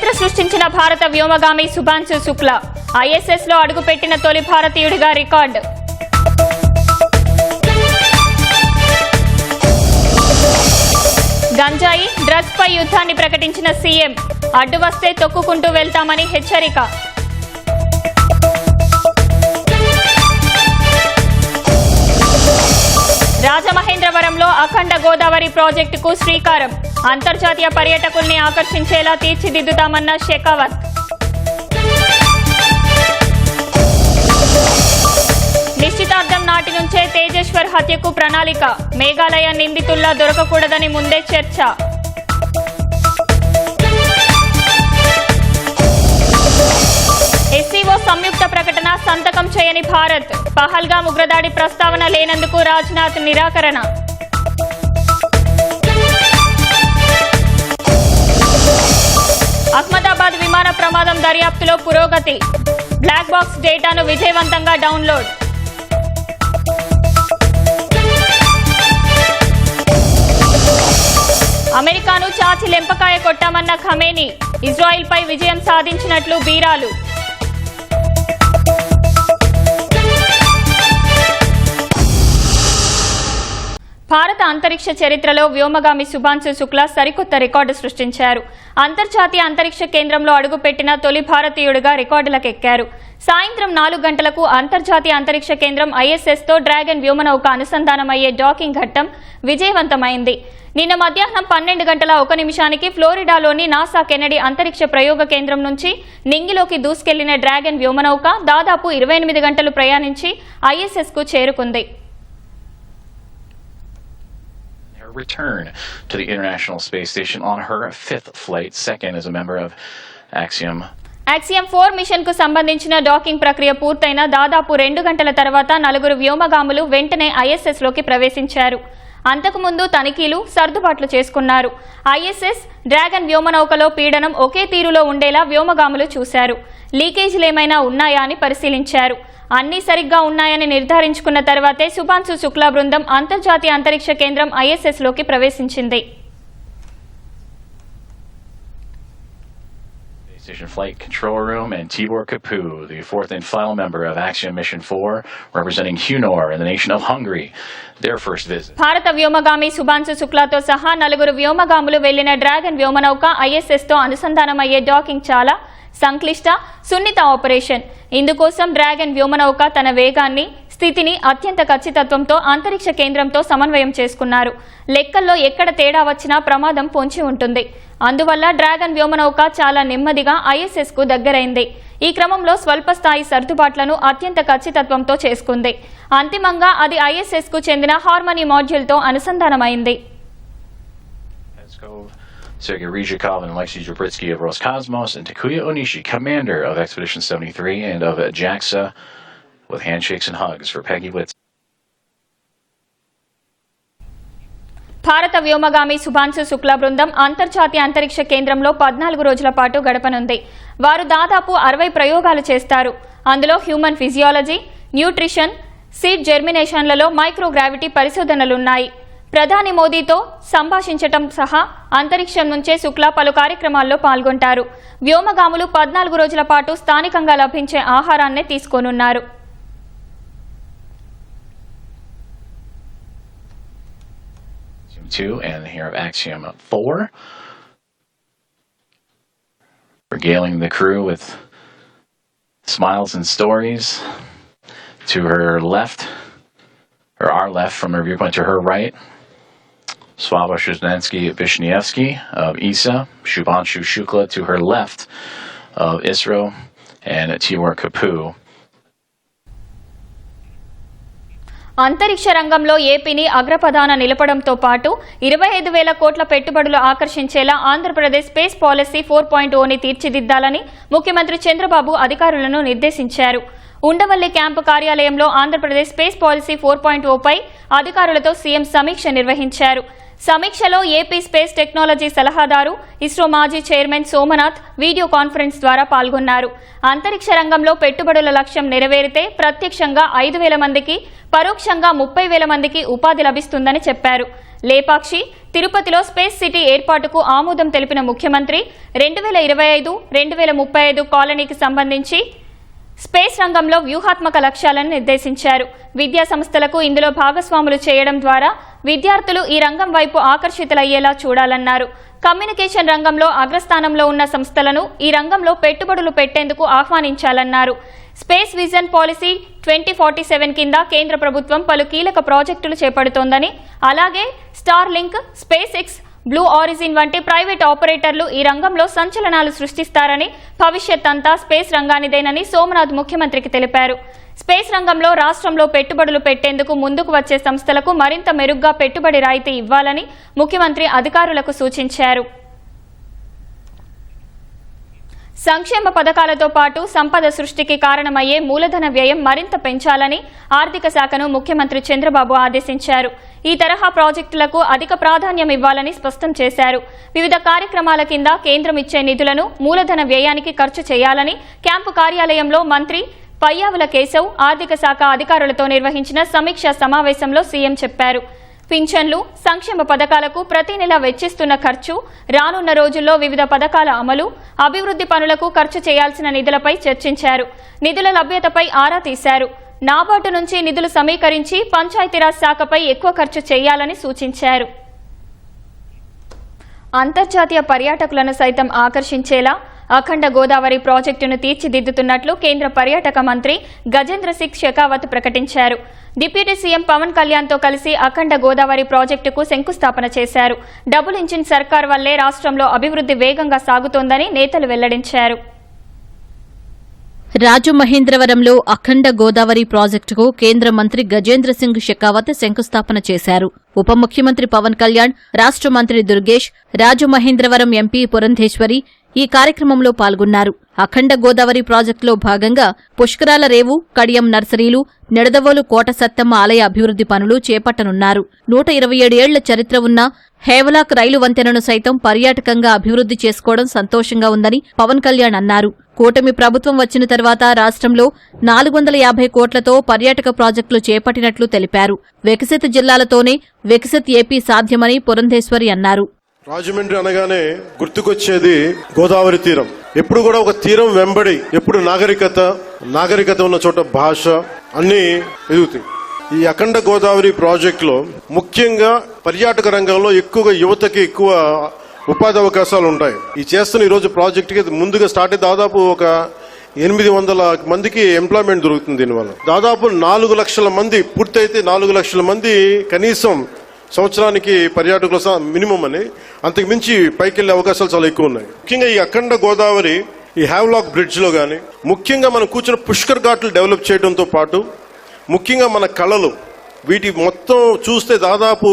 చరిత్ర సృష్టించిన భారత వ్యోమగామి శుభాంశు శుక్లా ఐఎస్ఎస్ లో అడుగుపెట్టిన తొలి భారతీయుడిగా రికార్డు. గంజాయి డ్రగ్స్ పై యుద్ధాన్ని ప్రకటించిన సీఎం, అడ్డు వస్తే తొక్కుకుంటూ వెళ్తామని హెచ్చరిక. రాజమహేంద్రవరంలో అఖండ గోదావరి ప్రాజెక్టుకు శ్రీకారం, అంతర్జాతీయ పర్యాటకుల్ని ఆకర్షించేలా తీర్చిదిద్దుతామన్న షెకావత్. నిశ్చితార్థం నాటి నుంచే తేజేశ్వర్ హత్యకు ప్రణాళిక, మేఘాలయ నిందితుల్లా దొరకకూడదని ముందే చర్చ. ఎస్సీఓ సంయుక్త ప్రకటన సంతకం చేయని భారత్, పహల్గామ్ ఉగ్రదాడి ప్రస్తావన లేనందుకు రాజ్నాథ్ నిరాకరణ. అహ్మదాబాద్ విమాన ప్రమాదం దర్యాప్తులో పురోగతి, బ్లాక్ బాక్స్ డేటాను విజయవంతంగా డౌన్లోడ్. అమెరికాను చాచి లెంపకాయ కొట్టామన్న ఖమేనీ, ఇజ్రాయిల్పై విజయం సాధించినట్లు బీరాలు. భారత అంతరిక్ష చరిత్రలో వ్యోమగామి శుభాంశు శుక్లా సరికొత్త రికార్డు సృష్టించారు. అంతర్జాతీయ అంతరిక్ష కేంద్రంలో అడుగుపెట్టిన తొలి భారతీయుడిగా రికార్డులకెక్కారు. సాయంత్రం 4 గంటలకు అంతర్జాతీయ అంతరిక్ష కేంద్రం ఐఎస్ఎస్ తో డ్రాగన్ వ్యోమనౌక అనుసంధానమయ్యే డాకింగ్ ఘట్టం విజయవంతమైంది. నిన్న మధ్యాహ్నం 12 గంటల 1 నిమిషానికి ఫ్లోరిడాలోని నాసా కెనడీ అంతరిక్ష ప్రయోగ కేంద్రం నుంచి నింగిలోకి దూసుకెళ్లిన డ్రాగన్ వ్యోమనౌక దాదాపు 28 గంటలు ప్రయాణించి ఐఎస్ఎస్ కు చేరుకుంది. Return to the International Space Station on her 5th flight, second as a member of Axiom 4 machine కు సంబంధించిన డాకింగ్ ప్రక్రియ పూర్తయిన దాదాపు 2 గంటల తర్వాత 4 వ్యోమగాములు వెంటనే ఐఎస్ఎస్ లోకి ప్రవేశించారు. అంతకుముందు తనిఖీలు, సర్దుబాట్లు చేసుకున్నారు. ఐఎస్ఎస్ డ్రాగన్ వ్యోమనౌకలో పీడనం ఒకే తీరులో ఉండేలా వ్యోమగాములు చూశారు. లీకేజీలేమైనా ఉన్నాయా అని పరిశీలించారు. అన్నీ సరిగ్గా ఉన్నాయని నిర్ధారించుకున్న తర్వాతే శుభాంశు శుక్లా బృందం అంతర్జాతీయ అంతరిక్ష కేంద్రం ఐఎస్ఎస్ లోకి ప్రవేశించింది. Station Flight Control Room and Tibor Kapu, the 4th and final member of Axiom Mission 4, representing Hunor in the nation of Hungary, their first visit. భారత వ్యోమగామి శుభాంశు శుక్లాతో సహా 4 వ్యోమగాములు వెళ్లిన డ్రాగన్ వ్యోమనౌక ఐఎస్ఎస్ తో అనుసంధానమయ్యే డాకింగ్ చాలా సంక్లిష్ట, సున్నిత ఆపరేషన్. ఇందుకోసం డ్రాగన్ వ్యోమనౌక తన వేగాన్ని, స్థితిని అత్యంత ఖచ్చితత్వంతో అంతరిక్ష కేంద్రంతో సమన్వయం చేసుకున్నారు. లెక్కల్లో ఎక్కడ తేడా వచ్చినా ప్రమాదం పొంచి ఉంటుంది. అందువల్ల డ్రాగన్ వ్యోమనౌక చాలా నెమ్మదిగా ఐఎస్ఎస్ కు దగ్గరైంది. ఈ క్రమంలో స్వల్ప స్థాయి సర్దుబాట్లను అత్యంత ఖచ్చితత్వంతో చేసుకుంది. అంతిమంగా అది ఐఎస్ఎస్ కు చెందిన హార్మనీ మాడ్యూల్ తో అనుసంధానమైంది. Sergei Ryzhikov and Alexei Zabritsky of Roscosmos, and Takuya Onishi, commander of Expedition 73 and of JAXA, with handshakes and hugs for Peggy Witz. భారత వ్యోమగామి శుభాంశు శుక్లా బృందం అంతర్జాతీయ అంతరిక్ష కేంద్రంలో 14 రోజుల పాటు గడపనుంది. వారు దాదాపు 60 ప్రయోగాలు చేస్తారు. అందులో హ్యూమన్ ఫిజియాలజీ, న్యూట్రిషన్, సీడ్ జెర్మినేషన్లలో మైక్రోగ్రావిటీ పరిశోధనలున్నాయి. ప్రధాని మోదీతో సంభాషించటం సహా అంతరిక్షం నుంచే శుక్లా పలు కార్యక్రమాల్లో పాల్గొంటారు. వ్యోమగాములు 14 రోజుల పాటు స్థానికంగా లభించే ఆహారాన్నే తీసుకోనున్నారు. And here of Axiom 4, regaling the crew with smiles and stories. To her left, or our left from her viewpoint, to her right, Slava Shuzhnensky-Vishnievsky of ESA, Shubhanshu Shukla to her left of ISRO, and Tibor Kapu. అంతరిక్ష రంగంలో ఏపీని అగ్రపథాన నిలపడంతో పాటు 25,000 కోట్ల పెట్టుబడులు ఆకర్షించేలా Andhra Pradesh space policy 4.0ని తీర్చిదిద్దాలని ముఖ్యమంత్రి చంద్రబాబు అధికారులను నిర్దేశించారు. Undavalli camp కార్యాలయంలో ఆంధ్రప్రదేశ్ స్పేస్ పాలసీ 4.0పై అధికారులతో సీఎం సమీక్ష నిర్వహించారు. సమీక్షలో ఏపీ స్పేస్ టెక్నాలజీ సలహాదారు ఇస్రో మాజీ చైర్మన్ సోమనాథ్ వీడియో కాన్ఫరెన్స్ ద్వారా పాల్గొన్నారు. అంతరిక్ష రంగంలో పెట్టుబడుల లక్ష్యం నెరవేరితే ప్రత్యక్షంగా 5,000 మందికి, పరోక్షంగా 30,000 మందికి ఉపాధి లభిస్తుందని చెప్పారు. లేపాక్షి, తిరుపతిలో స్పేస్ సిటీ ఏర్పాటుకు ఆమోదం తెలిపిన ముఖ్యమంత్రి 2025-2035 కాలనీకి సంబంధించి స్పేస్ రంగంలో వ్యూహాత్మక లక్ష్యాలను నిర్దేశించారు. విద్యా సంస్థలకు ఇందులో భాగస్వాములు చేయడం ద్వారా విద్యార్థులు ఈ రంగం వైపు ఆకర్షితులయ్యేలా చూడాలన్నారు. కమ్యూనికేషన్ రంగంలో అగ్రస్థానంలో ఉన్న సంస్థలను ఈ రంగంలో పెట్టుబడులు పెట్టేందుకు ఆహ్వానించాలన్నారు. స్పేస్ విజన్ పాలసీ 2047 కింద కేంద్ర ప్రభుత్వం పలు కీలక ప్రాజెక్టులు చేపడుతోందని, అలాగే star link, space X, blue origin వంటి ప్రైవేట్ ఆపరేటర్లు ఈ రంగంలో సంచలనాలు సృష్టిస్తారని, భవిష్యత్ అంతా స్పేస్ రంగానిదేనని సోమనాథ్ ముఖ్యమంత్రికి తెలిపారు. స్పేస్ రంగంలో రాష్ట్రంలో పెట్టుబడులు పెట్టేందుకు ముందుకు వచ్చే సంస్థలకు మరింత మెరుగ్గా పెట్టుబడి రాయితీ ఇవ్వాలని ముఖ్యమంత్రి అధికారులకు సూచించారు. సంక్షేమ పథకాలతో పాటు సంపద సృష్టికి కారణమయ్యే మూలధన వ్యయం మరింత పెంచాలని ఆర్థిక శాఖను ముఖ్యమంత్రి చంద్రబాబు ఆదేశించారు. ఈ తరహా ప్రాజెక్టులకు అధిక ప్రాధాన్యం ఇవ్వాలని స్పష్టం చేశారు. వివిధ కార్యక్రమాల కింద కేంద్రం ఇచ్చే నిధులను మూలధన వ్యయానికి ఖర్చు చేయాలని క్యాంపు కార్యాలయంలో మంత్రి పయ్యావుల కేశవ్ ఆర్థిక శాఖ అధికారులతో నిర్వహించిన సమీక్షా సమావేశంలో సీఎం చెప్పారు. పింఛన్లు, సంక్షేమ పథకాలకు ప్రతి నెల వెచ్చిస్తున్న ఖర్చు, రానున్న రోజుల్లో వివిధ పథకాల అమలు, అభివృద్ధి పనులకు ఖర్చు చేయాల్సిన నిధులపై చర్చించారు. నిధుల లభ్యతపై ఆరా తీశారు. నాబార్డు నుంచి నిధులు సమీకరించి పంచాయతీరాజ్ శాఖపై ఎక్కువ ఖర్చు చేయాలని సూచించారు. అంతర్జాతీయ పర్యాటకులను సైతం ఆకర్షించేలా అఖండ గోదావరి ప్రాజెక్టును తీర్చిదిద్దుతున్నట్లు కేంద్ర పర్యాటక మంత్రి గజేంద్ర సింగ్ షెకావత్ ప్రకటించారు. డిప్యూటీ సీఎం పవన్ కళ్యాణ్తో కలిసి అఖండ గోదావరి ప్రాజెక్టుకు శంకుస్థాపన చేశారు. డబుల్ ఇంజిన్ సర్కార్ వల్లే రాష్ట్రంలో అభివృద్ధి వేగంగా సాగుతోందని నేతలు వెల్లడించారు. రాజమహేంద్రవరంలో అఖండ గోదావరి ప్రాజెక్టుకు కేంద్ర మంత్రి గజేంద్ర సింగ్ షెకావత్ శంకుస్థాపన చేశారు. ఉప ముఖ్యమంత్రి పవన్ కళ్యాణ్, రాష్ట్ర మంత్రి దుర్గేష్, రాజమహేంద్రవరం ఎంపీ పురంధేశ్వరి ఈ కార్యక్రమంలో పాల్గొన్నారు. అఖండ గోదావరి ప్రాజెక్టులో భాగంగా పుష్కరాల రేవు, కడియం నర్సరీలు, నిడదవోలు కోట సత్తమ్మ ఆలయ అభివృద్ధి పనులు చేపట్టనున్నారు. 127 ఏళ్ల చరిత్ర ఉన్న హేవలాక్ రైలు వంతెనను సైతం పర్యాటకంగా అభివృద్ధి చేసుకోవడం సంతోషంగా ఉందని పవన్ కళ్యాణ్ అన్నారు. కూటమి ప్రభుత్వం వచ్చిన తర్వాత రాష్ట్రంలో 450 కోట్లతో పర్యాటక ప్రాజెక్టులు చేపట్టినట్లు తెలిపారు. వికసిత జిల్లాలతోనే వికసిత్ ఏపీ సాధ్యమని పురంధేశ్వరి అన్నారు. రాజమండ్రి అనగానే గుర్తుకొచ్చేది గోదావరి తీరం. ఎప్పుడు కూడా ఒక తీరం వెంబడి ఎప్పుడు నాగరికత ఉన్న చోట భాష అన్ని ఎదుగుతాయి. ఈ అఖండ గోదావరి ప్రాజెక్టులో ముఖ్యంగా పర్యాటక రంగంలో ఎక్కువగా యువతకి ఎక్కువ ఉపాధి అవకాశాలు ఉంటాయి. ఈ చేస్తున్న ఈ రోజు ప్రాజెక్టుకి ముందుగా స్టార్ట్ అయ్యి దాదాపు ఒక 800 మందికి ఎంప్లాయ్మెంట్ దొరుకుతుంది. దీనివల్ల దాదాపు 4 లక్షల మంది, పూర్తయితే 4 లక్షల మంది కనీసం సంవత్సరానికి పర్యాటకుల మినిమం అని, అంతకు మించి పైకి వెళ్లే అవకాశాలు చాలా ఎక్కువ ఉన్నాయి. ముఖ్యంగా ఈ అఖండ గోదావరి ఈ హ్యావ్లాక్ బ్రిడ్జ్ లో గానీ, ముఖ్యంగా మనం కూర్చున్న పుష్కర్ ఘాట్లు డెవలప్ చేయడంతో పాటు ముఖ్యంగా మన కళలు వీటి మొత్తం చూస్తే దాదాపు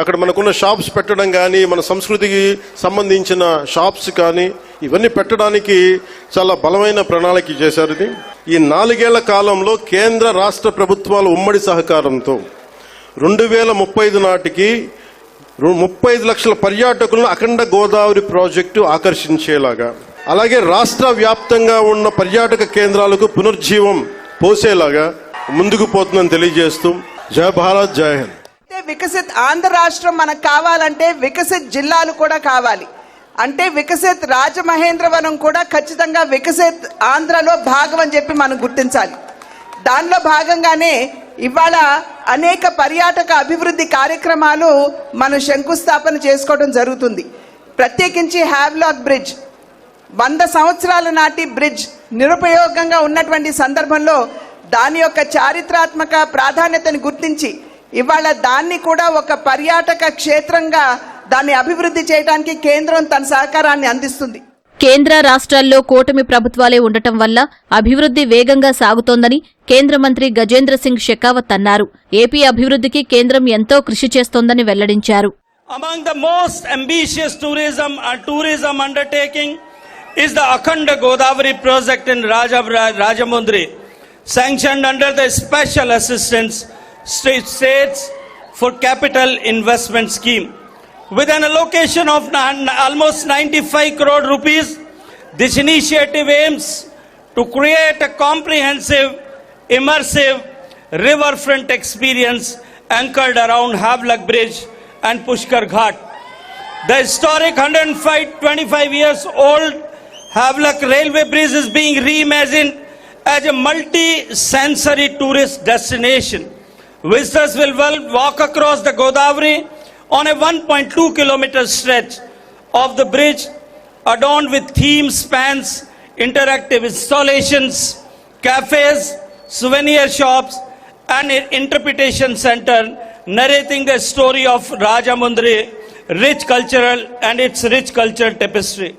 అక్కడ మనకున్న షాప్స్ పెట్టడం కానీ, మన సంస్కృతికి సంబంధించిన షాప్స్ కానీ ఇవన్నీ పెట్టడానికి చాలా బలమైన ప్రణాళిక చేశారు. ఇది ఈ 4 ఏళ్ల కాలంలో కేంద్ర రాష్ట్ర ప్రభుత్వాల ఉమ్మడి సహకారంతో 2035 నాటికి 35 లక్షల పర్యాటకులను అఖండ గోదావరి ప్రాజెక్టు ఆకర్షించేలాగా, అలాగే రాష్ట్ర వ్యాప్తంగా ఉన్న పర్యాటక కేంద్రాలకు పునర్జీవం పోసేలాగా ముందుకు పోతుందని తెలియజేస్తూ జై భారత్, జై హింద్. వికసిత్ ఆంధ్ర రాష్ట్రం మనకు కావాలంటే వికసిత్ జిల్లాలు కూడా కావాలి. అంటే వికసిత్ రాజమహేంద్రవరం కూడా ఖచ్చితంగా వికసిత్ ఆంధ్రలో భాగం అని చెప్పి మనం గుర్తించాలి. దానిలో భాగంగానే ఇవాళ అనేక పర్యాటక అభివృద్ధి కార్యక్రమాలు మనం శంకుస్థాపన చేసుకోవడం జరుగుతుంది. ప్రత్యేకించి హ్యావ్లాక్ బ్రిడ్జ్ 100 సంవత్సరాల నాటి బ్రిడ్జ్ నిరుపయోగంగా ఉన్నటువంటి సందర్భంలో దాని యొక్క చారిత్రాత్మక ప్రాధాన్యతను గుర్తించి ఇవాళ దాన్ని కూడా ఒక పర్యాటక క్షేత్రంగా దాన్ని అభివృద్ధి చేయడానికి కేంద్రం తన సహకారాన్ని అందిస్తుంది. కేంద్ర రాష్ట్రాల్లో కూటమి ప్రభుత్వాలే ఉండటం వల్ల అభివృద్ధి వేగంగా సాగుతోందని కేంద్ర మంత్రి గజేంద్ర సింగ్ షెకావత్ అన్నారు. ఏపీ అభివృద్ధికి కేంద్రం ఎంతో కృషి చేస్తోందని వెల్లడించారు. Among the most ambitious tourism undertaking is the Akhanda Godavari project in Rajamundry, sanctioned under the Special Assistance States for Capital Investment Scheme. with an allocation of almost 95 crore rupees. This initiative aims to create a comprehensive, immersive riverfront experience anchored around Havelock Bridge and Pushkar Ghat. The historic 125 years old Havelock Railway Bridge is being reimagined as a multi-sensory tourist destination. Visitors will walk across the Godavari on a 1.2 kilometer stretch of the bridge adorned with theme spans, interactive installations, cafes, souvenir shops and an interpretation center narrating the story of Rajamundry rich cultural and its rich cultural tapestry.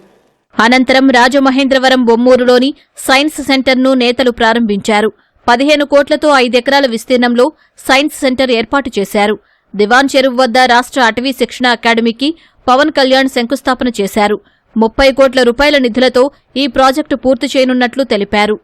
అనంతరం Rajamahendravaram బొమ్మూరులోని science సెంటర్ను నేతలు ప్రారంభించారు. 15 కోట్లతో 5 ఎకరాల విస్తీర్ణంలో science centre ఏర్పాటు చేశారు. దివాన్ చెరువు వద్ద రాష్ట్ర అటవీ శిక్షణ అకాడమీకి పవన్ కళ్యాణ్ శంకుస్థాపన చేశారు. 30 కోట్ల రూపాయల నిధులతో ఈ ప్రాజెక్టు పూర్తి చేయనున్నట్లు తెలిపారు.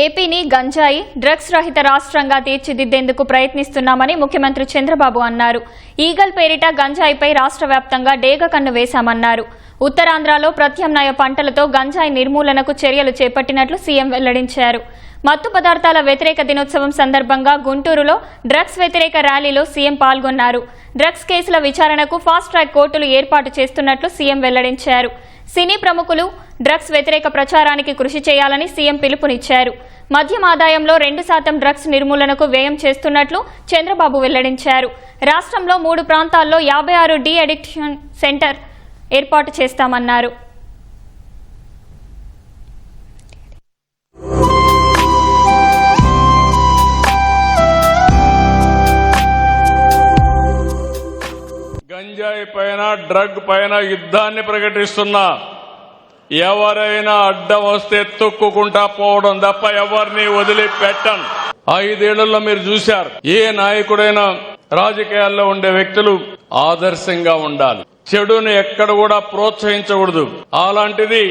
ఏపీని గంజాయి డ్రగ్స్ రహిత రాష్ట్రంగా తీర్చిదిద్దేందుకు ప్రయత్నిస్తున్నామని ముఖ్యమంత్రి చంద్రబాబు అన్నారు. ఈగల్ పేరిట గంజాయిపై రాష్ట్ర వ్యాప్తంగా డేగ కన్ను వేశామన్నారు. ఉత్తరాంధ్రలో ప్రత్యామ్నాయ పంటలతో గంజాయి నిర్మూలనకు చర్యలు చేపట్టినట్లు సీఎం వెల్లడించారు. మత్తు పదార్థాల వ్యతిరేక దినోత్సవం సందర్భంగా గుంటూరులో డ్రగ్స్ వ్యతిరేక ర్యాలీలో సీఎం పాల్గొన్నారు. డ్రగ్స్ కేసుల విచారణకు ఫాస్ట్ ట్రాక్ కోర్టులు ఏర్పాటు చేస్తున్నట్లు సీఎం వెల్లడించారు. సినీ ప్రముఖులు డ్రగ్స్ వ్యతిరేక ప్రచారానికి కృషి చేయాలని సీఎం పిలుపునిచ్చారు. మద్యం ఆదాయంలో 2% డ్రగ్స్ నిర్మూలనకు వ్యయం చేస్తున్నట్లు చంద్రబాబు వెల్లడించారు. రాష్ట్రంలో 3 ప్రాంతాల్లో 56 డీ అడిక్షన్ సెంటర్ ఏర్పాటు చేస్తామన్నారు. గంజాయి పైన డ్రగ్ పైన యుద్ధాన్ని ప్రకటిస్తున్నా. ఎవరైనా అడ్డం వస్తే తొక్కుకుంటా పోవడం తప్ప ఎవరిని వదిలిపెట్టను. 5 ఏళ్లలో మీరు చూశారు, ఏ నాయకుడైనా రాజకీయాల్లో ఉండే వ్యక్తులు ఆదర్శంగా ఉండాలి, చెడును ఎక్కడ కూడా ప్రోత్సహించకూడదు. అలాంటిది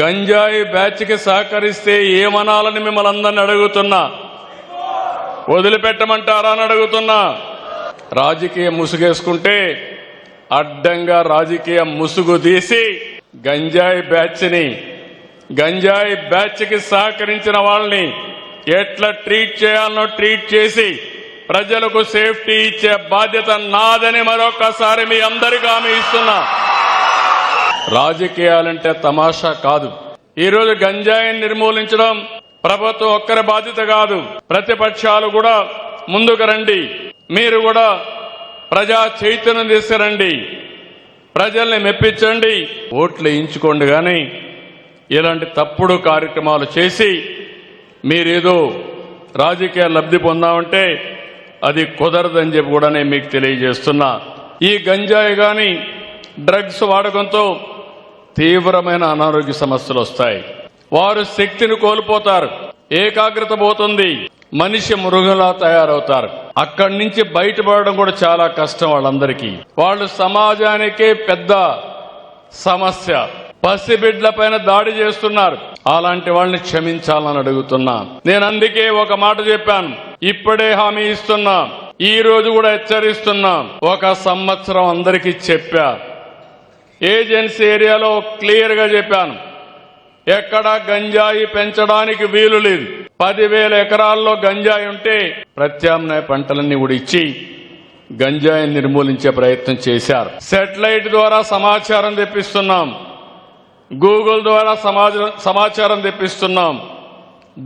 గంజాయి బ్యాచ్ కి సహకరిస్తే ఏమనాలని మిమ్మల్ని అందరిని అడుగుతున్నా. వదిలిపెట్టమంటారా అని అడుగుతున్నా. రాజకీయ ముసుగేసుకుంటే అడ్డంగా రాజకీయ ముసుగు తీసి గంజాయి బ్యాచ్ కి సహకరించిన వాళ్ళని ఎట్లా ట్రీట్ చేయాలనో ట్రీట్ చేసి ప్రజలకు సేఫ్టీ ఇచ్చే బాధ్యత నాదని మరొకసారి మీ అందరికీ హామీ ఇస్తున్నా. రాజకీయాలంటే తమాషా కాదు. ఈరోజు గంజాయిని నిర్మూలించడం ప్రభుత్వం ఒక్కరి బాధ్యత కాదు. ప్రతిపక్షాలు కూడా ముందుకు రండి. మీరు కూడా ప్రజా చైతన్యం తీసుకురండి. ప్రజల్ని మెప్పించండి, ఓట్లు వేయించుకోండి. కానీ ఇలాంటి తప్పుడు కార్యక్రమాలు చేసి మీరేదో రాజకీయ లబ్ధి పొందామంటే అది కుదరదని చెప్పి కూడా నేను మీకు తెలియజేస్తున్నా. ఈ గంజాయి కానీ డ్రగ్స్ వాడకంతో తీవ్రమైన అనారోగ్య సమస్యలు వస్తాయి. వారు శక్తిని కోల్పోతారు, ఏకాగ్రత పోతుంది, మనిషి మృగంలా తయారవుతారు. అక్కడి నుంచి బయటపడడం కూడా చాలా కష్టం వాళ్ళందరికీ. వాళ్ళు సమాజానికే పెద్ద సమస్య. పసిబిడ్ల పైన దాడి చేస్తున్నారు. అలాంటి వాళ్ళని క్షమించాలని అడుగుతున్నా. నేను అందుకే ఒక మాట చెప్పాను, ఇప్పుడే హామీ ఇస్తున్నా, ఈ రోజు కూడా హెచ్చరిస్తున్నా. 1 సంవత్సరం అందరికీ చెప్పా, ఏజెన్సీ ఏరియాలో క్లియర్ గా చెప్పాను, ఎక్కడా గంజాయి పెంచడానికి వీలు లేదు. 10,000 ఎకరాల్లో గంజాయి ఉంటే ప్రత్యామ్నాయ పంటలన్నీ కూడా ఇచ్చి గంజాయిని నిర్మూలించే ప్రయత్నం చేశారు. శాటిలైట్ ద్వారా సమాచారం తెప్పిస్తున్నాం, గూగుల్ ద్వారా సమాచారం తెప్పిస్తున్నాం,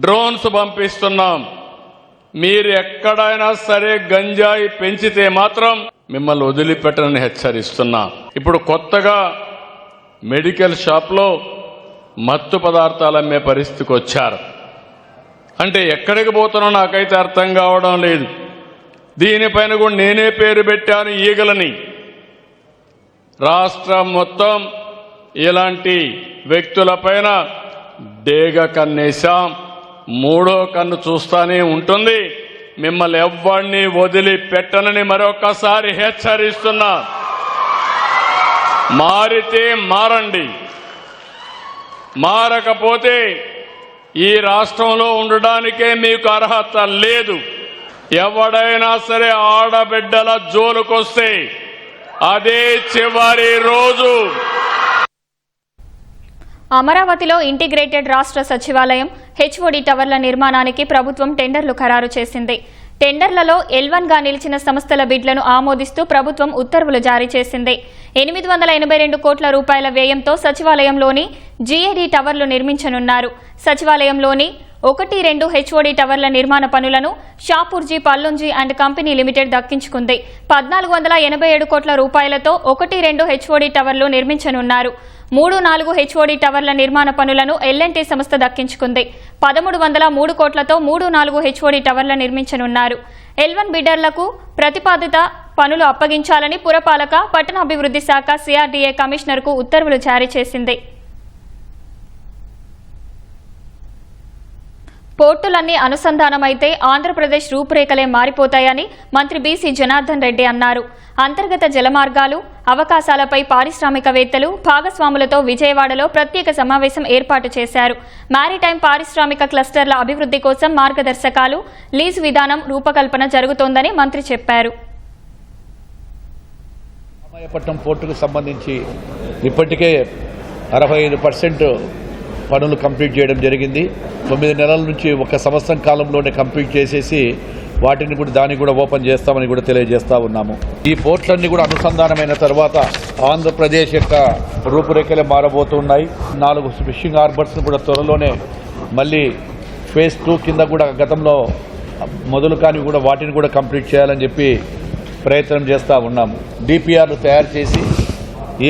డ్రోన్స్ పంపిస్తున్నాం. మీరు ఎక్కడైనా సరే గంజాయి పెంచితే మాత్రం మిమ్మల్ని వదిలిపెట్టనని హెచ్చరిస్తున్నా. ఇప్పుడు కొత్తగా మెడికల్ షాప్లో మత్తు పదార్థాలు అమ్మే పరిస్థితికి వచ్చారు. అంటే ఎక్కడికి పోతున్నా నాకైతే అర్థం కావడం లేదు. దీనిపైన కూడా నేనే పేరు పెట్టాను, ఈగలని. రాష్ట్రం మొత్తం ఇలాంటి వ్యక్తులపైన డేగ కన్నేశాం. 3వ కన్ను చూస్తానే ఉంటుంది. మిమ్మల్ని ఎవ్వరిని వదిలిపెట్టనని మరొకసారి హెచ్చరిస్తున్నా. మారితే మారండి, మారకపోతే ఈ రాష్ట్రంలో ఉండడానికే మీకు అర్హత లేదు. ఎవడైనా సరే ఆడబిడ్డల జోలుకొస్తే అదే చివరి రోజు. అమరావతిలో ఇంటిగ్రేటెడ్ రాష్ట్ర సచివాలయం హెచ్ఓడి టవర్ల నిర్మాణానికి ప్రభుత్వం టెండర్లు ఖరారు చేసింది. టెండర్లలో L1గా నిలిచిన సంస్థల బిడ్లను ఆమోదిస్తూ ప్రభుత్వం ఉత్తర్వులు జారీ చేసింది. 882 కోట్ల రూపాయల వ్యయంతో సచివాలయంలోని GAD టవర్లు నిర్మించనున్నారు. సచివాలయంలోని 1-2 హెచ్ఓడి టవర్ల నిర్మాణ పనులను షాపూర్జీ పల్లుంజీ అండ్ కంపెనీ లిమిటెడ్ దక్కించుకుంది. 1487 కోట్ల రూపాయలతో 1-2 హెచ్ఓడి టవర్లు నిర్మించనున్నారు. 3-4 హెచ్ఓడి టవర్ల నిర్మాణ పనులను L&T సంస్థ దక్కించుకుంది. 1303 కోట్లతో 3-4 హెచ్ఓడి టవర్ల నిర్మించనున్నారు. L1 బిడ్డర్లకు ప్రతిపాదిత పనులు అప్పగించాలని పురపాలక పట్టణాభివృద్ధి శాఖ CRDA కమిషనర్కు ఉత్తర్వులు జారీ చేసింది. పోర్టులన్నీ అనుసంధానమైతే ఆంధ్రప్రదేశ్ రూపురేఖలే మారిపోతాయని మంత్రి బీసీ జనార్దన్ రెడ్డి అన్నారు. అంతర్గత జలమార్గాలు అవకాశాలపై పారిశ్రామికవేత్తలు భాగస్వాములతో విజయవాడలో ప్రత్యేక సమావేశం ఏర్పాటు చేశారు. మారిటైమ్ పారిశ్రామిక క్లస్టర్ల అభివృద్ధి కోసం మార్గదర్శకాలు, లీజు విధానం రూపకల్పన జరుగుతోందని మంత్రి చెప్పారు. రామాయపట్నం పోర్టుకు సంబంధించి ఇప్పటికే 65% పనులు కంప్లీట్ చేయడం జరిగింది. 9 నెలల నుంచి 1 సంవత్సరం కాలంలోనే కంప్లీట్ చేసేసి వాటిని కూడా దాన్ని కూడా ఓపెన్ చేస్తామని కూడా తెలియజేస్తా ఉన్నాము. ఈ పోర్ట్లన్నీ కూడా అనుసంధానమైన తర్వాత ఆంధ్రప్రదేశ్ యొక్క రూపురేఖలే మారబోతున్నాయి. 4 ఫిషింగ్ హార్బర్స్ కూడా త్వరలోనే మళ్ళీ ఫేజ్ 2 కింద కూడా గతంలో మొదలు కానీ కూడా వాటిని కూడా కంప్లీట్ చేయాలని చెప్పి ప్రయత్నం చేస్తూ ఉన్నాము. డిపిఆర్లు తయారు చేసి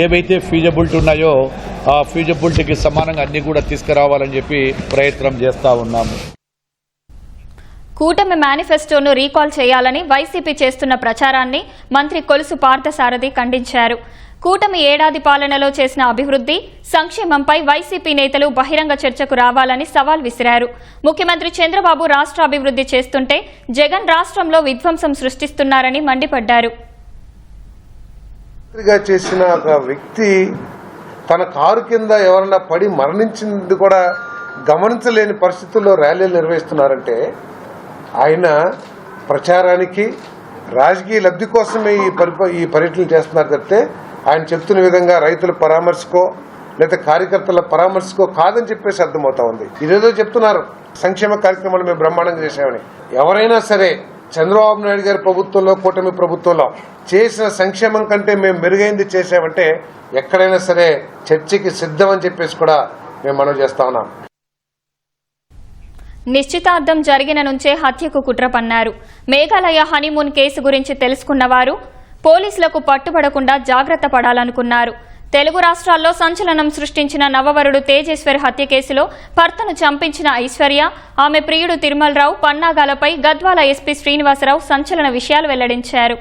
ఏవైతే ఫీజబిలిటీ ఉన్నాయో ఆ ఫీజబిలిటీకి సమానంగా అన్ని కూడా తీసుకురావాలని చెప్పి ప్రయత్నం చేస్తూ ఉన్నాము. కూటమి మేనిఫెస్టోను రీకాల్ చేయాలని వైసీపీ చేస్తున్న ప్రచారాన్ని మంత్రి కొలుసు పార్థసారథి ఖండించారు. కూటమి ఏడాది పాలనలో చేసిన అభివృద్ధి, సంక్షేమంపై వైసీపీ నేతలు బహిరంగ చర్చకు రావాలని సవాల్ విసిరారు. ముఖ్యమంత్రి చంద్రబాబు రాష్ట్ర అభివృద్ధి చేస్తుంటే జగన్ రాష్ట్రంలో విధ్వంసం సృష్టిస్తున్నారని మండిపడ్డారు. చేసిన ఒక వ్యక్తి తన కారు కింద ఎవరన్నా పడి మరణించింది కూడా గమనించలేని పరిస్థితుల్లో ర్యాలీలు నిర్వహిస్తున్నారంటే ఆయన ప్రచారానికి రాజకీయ లబ్ధి కోసమే ఈ పర్యటనలు చేస్తున్నారు తప్పితే ఆయన చెప్తున్న విధంగా రైతుల పరామర్శకో లేదా కార్యకర్తల పరామర్శకో కాదని చెప్పేసి అర్థమవుతా ఉంది. ఇదేదో చెప్తున్నారు సంక్షేమ కార్యక్రమాలు మేము బ్రహ్మాండంగా చేశామని. ఎవరైనా సరే చంద్రబాబు నాయుడు గారి ప్రభుత్వంలో, కూటమి ప్రభుత్వంలో చేసిన సంక్షేమం కంటే మేము మెరుగైంది చేశామంటే ఎక్కడైనా సరే చర్చకి సిద్ధమని చెప్పేసి కూడా మేము మనవి చేస్తా ఉన్నాం. నిశ్చితార్థం జరిగిన నుంచే హత్యకు కుట్ర పన్నారు. మేఘాలయ హనీమూన్ కేసు గురించి తెలుసుకున్నవారు పోలీసులకు పట్టుబడకుండా జాగ్రత్త పడాలనుకున్నారు. తెలుగు రాష్ట్రాల్లో సంచలనం సృష్టించిన నవవరుడు తేజేశ్వర్ హత్య కేసులో భర్తను చంపించిన ఐశ్వర్య, ఆమె ప్రియుడు తిరుమలరావు పన్నాగాలపై గద్వాల ఎస్పీ శ్రీనివాసరావు సంచలన విషయాలు వెల్లడించారు.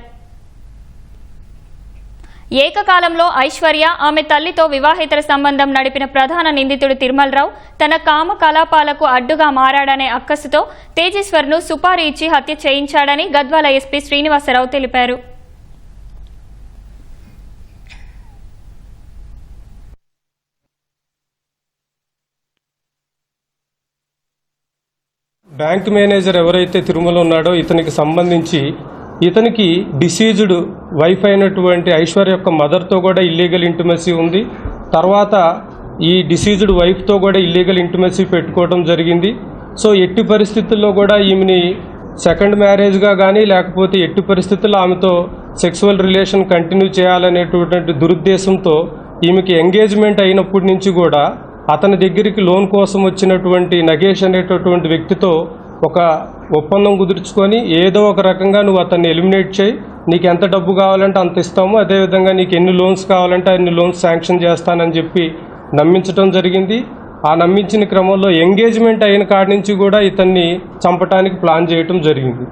ఏకకాలంలో ఐశ్వర్య, ఆమె తల్లితో వివాహేతర సంబంధం నడిపిన ప్రధాన నిందితుడు తిరుమలరావు తన కామ కలాపాలకు అడ్డుగా మారాడనే అక్కసుతో తేజేశ్వర్ను సుపారీ ఇచ్చి హత్య చేయించాడని గద్వాల ఎస్పీ శ్రీనివాసరావు తెలిపారు. బ్యాంక్ మేనేజర్ ఎవరైతే తిరుమల ఉన్నాడో ఇతనికి సంబంధించి ఇతనికి డిసీజ్డ్ వైఫ్ అయినటువంటి ఐశ్వర్య యొక్క మదర్తో కూడా ఇల్లీగల్ ఇంటిమసీ ఉంది. తర్వాత ఈ డిసీజ్డ్ వైఫ్తో కూడా ఇల్లీగల్ ఇంటిమసీ పెట్టుకోవడం జరిగింది. సో ఎట్టి పరిస్థితుల్లో కూడా ఈమెని సెకండ్ మ్యారేజ్గా కానీ లేకపోతే ఎట్టి పరిస్థితుల్లో ఆమెతో సెక్సువల్ రిలేషన్ కంటిన్యూ చేయాలనేటువంటి దురుద్దేశంతో ఈమెకి ఎంగేజ్మెంట్ అయినప్పటి నుంచి కూడా అతని దగ్గరికి లోన్ కోసం వచ్చినటువంటి నగేష్ అనేటటువంటి వ్యక్తితో ఒక ఒప్పందం కుదుర్చుకొని ఏదో ఒక రకంగా నువ్వు అతన్ని ఎలిమినేట్ చేయి, నీకు ఎంత డబ్బు కావాలంటే అంత ఇస్తాము, అదేవిధంగా నీకు ఎన్ని లోన్స్ కావాలంటే అన్ని లోన్స్ శాంక్షన్ చేస్తానని చెప్పి నమ్మించడం జరిగింది. ఆ నమ్మించిన క్రమంలో ఎంగేజ్మెంట్ అయిన కాడి నుంచి కూడా ఇతన్ని చంపడానికి ప్లాన్ చేయటం జరిగింది.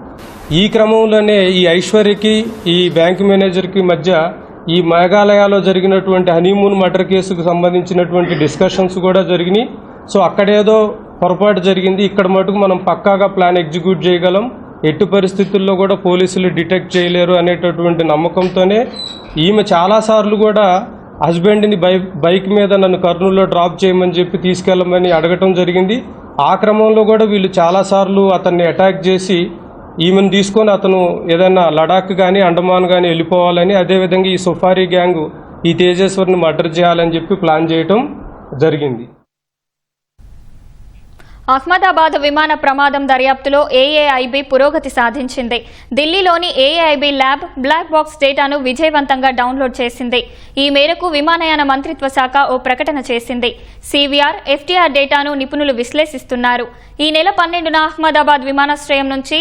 ఈ క్రమంలోనే ఈ ఐశ్వర్యకి ఈ బ్యాంక్ మేనేజర్కి మధ్య ఈ మేఘాలయలో జరిగినటువంటి హనీమూన్ మర్డర్ కేసుకు సంబంధించినటువంటి డిస్కషన్స్ కూడా జరిగినాయి. సో అక్కడేదో పొరపాటు జరిగింది, ఇక్కడ మటుకు మనం పక్కాగా ప్లాన్ ఎగ్జిక్యూట్ చేయగలం, ఎట్టి పరిస్థితుల్లో కూడా పోలీసులు డిటెక్ట్ చేయలేరు అనేటటువంటి నమ్మకంతోనే ఈమె చాలాసార్లు కూడా హస్బెండ్ని బైక్ మీద నన్ను కర్నూలులో డ్రాప్ చేయమని చెప్పి తీసుకెళ్ళమని అడగటం జరిగింది. ఆ క్రమంలో కూడా వీళ్ళు చాలాసార్లు అతన్ని అటాక్ చేసి ఈమెను తీసుకొని అతను ఏదైనా లడాక్ కానీ అండమాన్ కానీ వెళ్ళిపోవాలని, అదేవిధంగా ఈ సుఫారీ గ్యాంగ్ ఈ తేజేశ్వర్ని మర్డర్ చేయాలని చెప్పి ప్లాన్ చేయటం జరిగింది. అహ్మదాబాద్ విమాన ప్రమాదం దర్యాప్తులో ఏఏఐబీ పురోగతి సాధించింది. ఢిల్లీలోని ఏఏఐబీ ల్యాబ్ బ్లాక్ బాక్స్ డేటాను విజయవంతంగా డౌన్లోడ్ చేసింది. ఈ మేరకు విమానయాన మంత్రిత్వ శాఖ ఓ ప్రకటన చేసింది. సివిఆర్, ఎఫ్టీఆర్ డేటాను నిపుణులు విశ్లేషిస్తున్నారు. ఈ నెల 12న అహ్మదాబాద్ విమానాశ్రయం నుంచి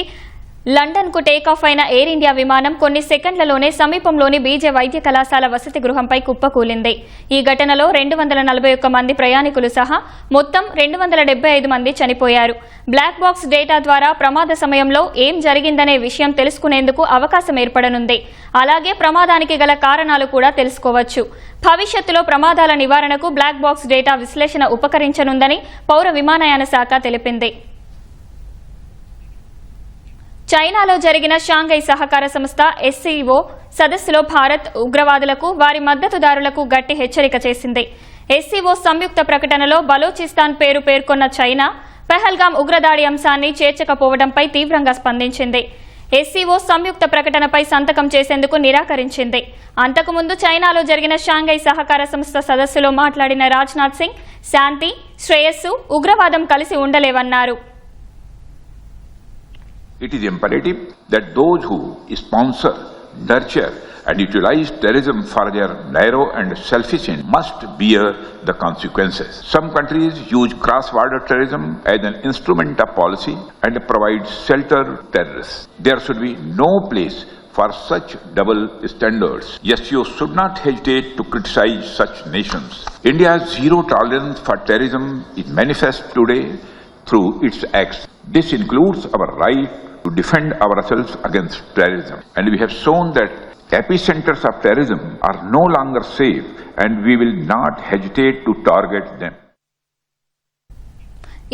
లండన్కు టేకాఫ్ అయిన ఎయిర్ ఇండియా విమానం కొన్ని సెకండ్లలోనే సమీపంలోని బీజే వైద్య కళాశాల వసతి గృహంపై కుప్పకూలింది. ఈ ఘటనలో 241 మంది ప్రయాణికులు సహా మొత్తం 275 మంది చనిపోయారు. బ్లాక్ బాక్స్ డేటా ద్వారా ప్రమాద సమయంలో ఏం జరిగిందనే విషయం తెలుసుకునేందుకు అవకాశం ఏర్పడనుంది. అలాగే ప్రమాదానికి గల కారణాలు కూడా తెలుసుకోవచ్చు. భవిష్యత్తులో ప్రమాదాల నివారణకు బ్లాక్ బాక్స్ డేటా విశ్లేషణ ఉపకరించనుందని పౌర విమానయాన శాఖ తెలిపింది. చైనాలో జరిగిన షాంఘై సహకార సంస్థ SCO సదస్సులో భారత్ ఉగ్రవాదులకు, వారి మద్దతుదారులకు గట్టి హెచ్చరిక చేసింది. SCO సంయుక్త ప్రకటనలో బలూచిస్తాన్ పేరు పేర్కొన్న చైనా పెహల్గాం ఉగ్రదాడి అంశాన్ని చేర్చకపోవడంపై తీవ్రంగా స్పందించింది. SCO సంయుక్త ప్రకటనపై సంతకం చేసేందుకు నిరాకరించింది. అంతకుముందు చైనాలో జరిగిన షాంఘై సహకార సంస్థ సదస్సులో మాట్లాడిన రాజ్నాథ్ సింగ్ శాంతి, శ్రేయస్సు, ఉగ్రవాదం కలిసి ఉండలేవన్నారు. It is imperative that those who sponsor, nurture and utilize terrorism for their narrow and selfish ends must bear the consequences. Some countries use cross-border terrorism as an instrument of policy and provide shelter to terrorists. There should be no place for such double standards. SCO should not hesitate to criticize such nations. India's zero tolerance for terrorism is manifest today through its acts. This includes our right to defend ourselves against terrorism. And we have shown that epicenters of terrorism are no longer safe and we will not hesitate to target them.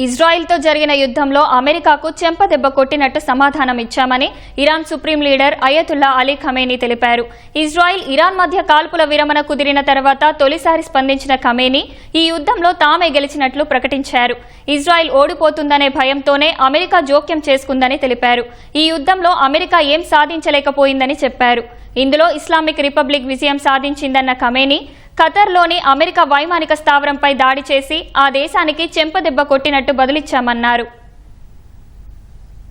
ఇజ్రాయెల్తో జరిగిన యుద్ధంలో అమెరికాకు చెంపదెబ్బ కొట్టినట్టు సమాధానం ఇచ్చామని Iran supreme leader Ayatollah Ali Khamenei తెలిపారు. Israel, Iran మధ్య కాల్పుల విరమణ కుదిరిన తర్వాత తొలిసారి స్పందించిన ఖమేనీ ఈ యుద్ధంలో తామే గెలిచినట్లు ప్రకటించారు. ఇజ్రాయెల్ ఓడిపోతుందనే భయంతోనే అమెరికా జోక్యం చేసుకుందని తెలిపారు. ఈ యుద్ధంలో అమెరికా ఏం సాధించలేకపోయిందని చెప్పారు. ఇందులో ఇస్లామిక్ రిపబ్లిక్ విజయం సాధించిందన్న ఖమేనీ ఖతర్లోని అమెరికా వైమానిక స్థావరంపై దాడి చేసి ఆ దేశానికి చెంపదెబ్బ కొట్టినట్టు బదులిచ్చామన్నారు.